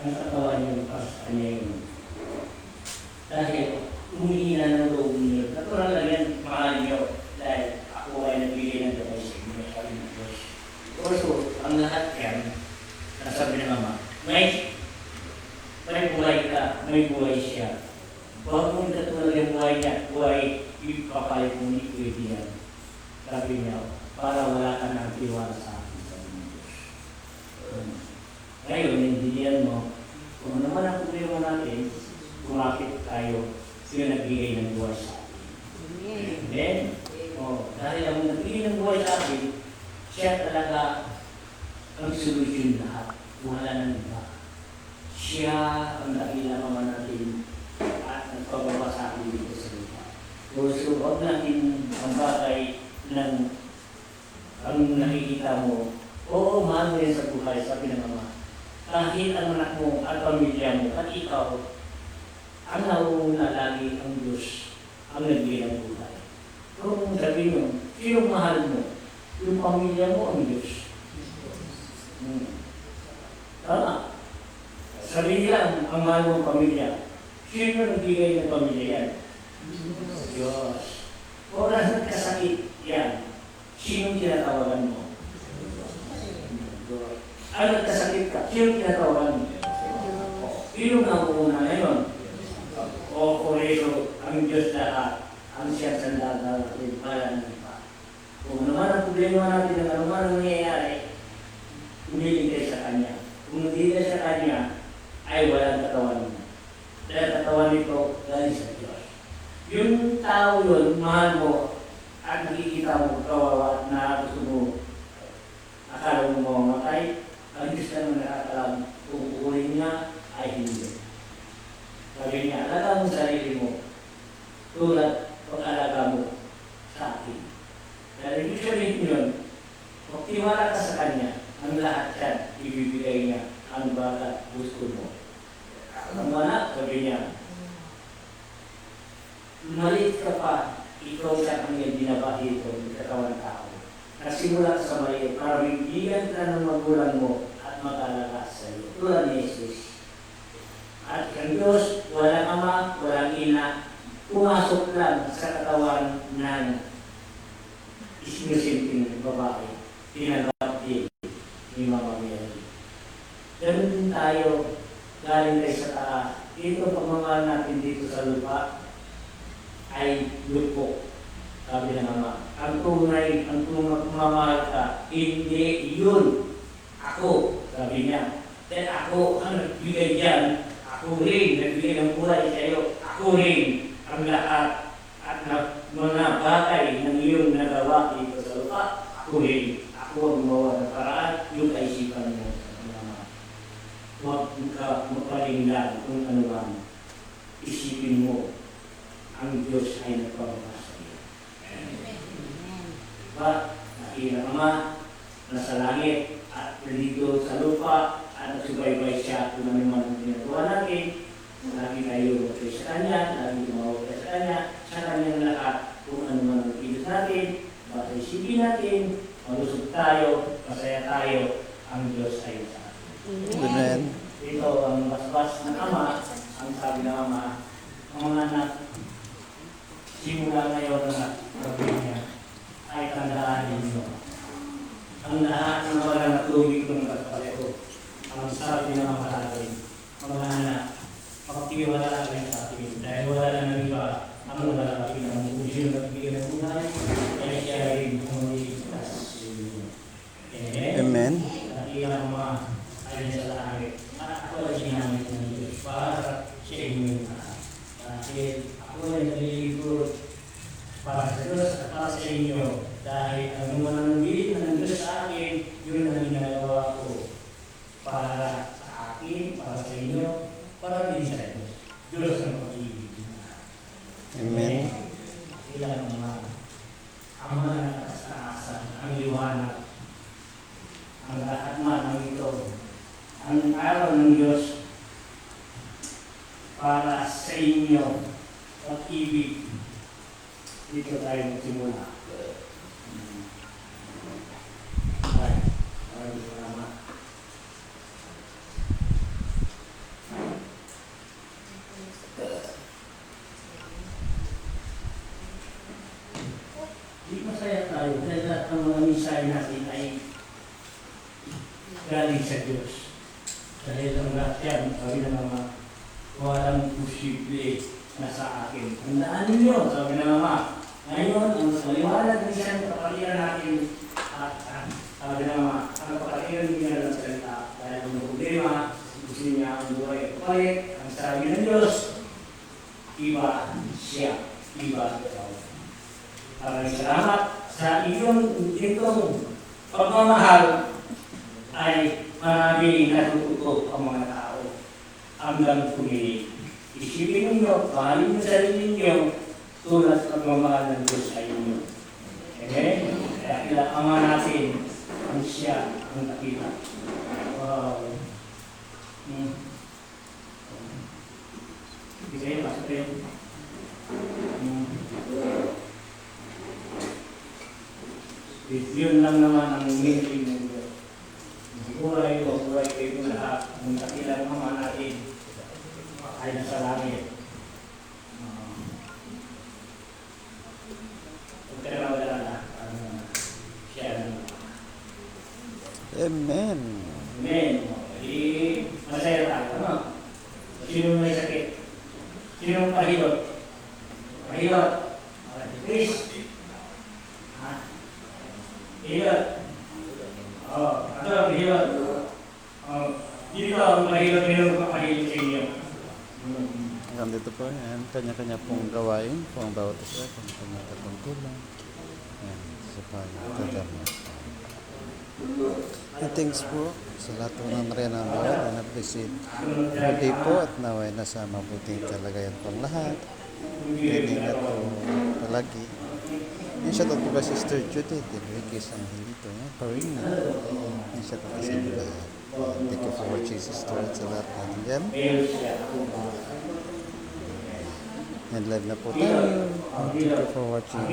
ang katawan niyo para sa kanya yun. Dahil umihina ng loob niyo. Natural lang yan, mahal niyo. Dahil ako ay nagbigay ng gabay sa inyo, sabi ng Diyos. Also, ang lahat yan, nasabi ng Ama, may buhay ka, may buhay siya. Huwag mong katulad yung buhay niya, buhay ipapalit mo ni pwede yan. Sabi niya, para wala ka ng tiwala sa akin, sabi ng Diyos. Ngayon, naiintindihan mo, kung ano man ang problema natin, kumapit tayo, sila nagbigay ng buhay sa atin. Amen? Dahil ang nagbigay ng buhay sa atin, siya talaga ang solusyon lahat. Wala ng iba. Siya ang dakilang Ama natin at nagpababa sa atin dito sa lupa. So, huwag natin ang bagay ng ang nakikita mo. Oo, mahal mo yan sa buhay, sabi ng Ama. Kahit ang anak mo at pamilya mo at ikaw, ang nauuna lagi ang Diyos ang nagbigay ng buhay. Kung sabihin mo, sino mahal mo? Yung pamilya mo ang Diyos. Tama. Sabihin lang ang mahal mong pamilya. Sino nagbigay ng pamilya yan? Diyos. Oras nagkasakit yan, sino tinatawagan mo? Diyos. Ano nagkasakit ka? Sino tinatawagan mo? Sino nga uuna ngayon? O Korelo, ang Diyos lahat, ang siyang sandagal at pala ng iba. Kung ano man ang problema natin, ano man ang nangyayari, humiling kayo sa Kanya. Kung hindi ka sa Kanya, ay walang katawan mo. Dahil katawan nito, galing sa Diyos. Yung tao yun, mahal mo, at nakikita mo, kawawa, na gusto mo, akala mo mamamatay, ang Diyos na naman nakakalam, kung uulit niya, ay hindi. Sabi niya, alaga mo sarili mo, tulad pag-alaga mo sa akin. Dahil ibig sabihin yun, magtiwala ka sa Kanya, ang lahat yan, ibibigay niya ang bagat gusto mo. Ang wala, sabi niya, maliit ka pa, ikaw sa kanya binabahi ito, katawan tao. Nagsimula ka sa maliit, para bigyan ka ng magulang mo at mag-alaga sa iyo. Tulad ni Jesus. At ang Diyos, walang ama, walang ina, pumasok lang sa katawan ng isinusinting babae. Tinanggap din ni Mama Mary. Ganun din tayo, galing tayo sa taas. Ito pagmamahal natin dito sa lupa ay lupo. Sabi ng Ama, ang tunay, ang pagmamahal ka, hindi yun. Ako, sabi niya. Dahil ako ang nagbigay dyan. Ako rin, nagbigay ng buhay sa iyo. Ako rin ang lahat at mga bagay ng iyong nagawa dito sa lupa. Ako rin. Ako ang gumawa ng paraan, yung kaisipan mo sa mga. Huwag ka magpalinglan kung ano man. Isipin mo, ang Diyos ay nagpababa sa iyo. Diba? Nakita Ama, nasa langit at dito sa lupa, at nagsubaybay siya kung ano man ang ginagawa natin. Lagi tayo magkay sa Kanya, lagi tumawag sa Kanya, sa Kanyang lahat kung ano man ang kilos natin, basta isipin natin, malusog tayo, masaya tayo, ang Diyos ay sa atin. Amen. Ito ang basbas ng Ama, ang sabi ng Ama, ang mga anak, simula ngayon na sabi niya, ay tandaan ninyo. Ang lahat ng mga natulog ng kapareho, ang sabi ng mga natin, mga anak, magtiwala rin sa atin. Dahil wala na ng iba, ang lalaki ng Diyos na nagbigay ng buhay, ay siya rin umiligtas. Amen. At ilang mga ayun sa langit, at ako ay ginamit ng Diyos para sa inyong lahat. Dahil ako ay nalilibot para sa Diyos at para sa inyo. Dahil ang mananggit ng Diyos sa akin, yun ang ginagawa ko. Para sa akin, para sa inyo, para din sa Diyos. Diyos ang pag-ibig. Amen. Ilang mga Ama na kasaasan, ang liwanag, ang lahat man ng ito, ang araw ng Diyos para sa inyo, pag-ibig. Dito tayo magsimula. Maraming salamat. Diyos. Dahil ang lahat yan, sabi na Mama, walang posible na sa akin. Tandaan ninyo, sabi na Mama, ngayon, ang maliwanag ng isang kapatiran natin, sabi na Mama, ang kapatiran niya ng salita, dahil ang problema, gusto niya ang buhay kapalit, ang sabi ng Diyos, iba siya, iba ikaw. Maraming salamat sa iyong itong pagmamahal ay marami natututo ang mga tao hanggang pumili. Isipin ninyo, mahalin niyo sarili ninyo tulad ng pagmamahal ng Diyos sa inyo. Okay? Kaya kailangan natin ang siya ang nakita. Wow. Hindi kayo, pasok kayo. Yun lang naman ang meaning ng Diyos. Buhay ko, buhay kayo lahat. Ang dakilang mga natin ay nasa langit. Huwag ka na magalala. Siya lang. Amen. Amen. Masaya tayo, ano? Sino may sakit? Sino pahilot? Pahilot. Chris. Ha? Hilot. Ano ang hilot? Dito ang mahilot nyo kapahilot sa inyo. Hanggang dito po, yan. Kanya-kanya pong gawain po ang bawat isa. Kanya-kanya katungkulan. Yan. Isa pa yung kadama. And thanks po sa lahat po ng Mariana Lord and appreciate every day po at naway nasa mabuting kalagayan po ang lahat. Ingat po palagi. Yung shoutout po ba Sister Judith, Enriquez ang hilito niya, Parina. Yung shoutout po sa inyo lahat. Thank you for watching Sister at sa lahat natin dyan. And live na po tayo. Thank you for watching.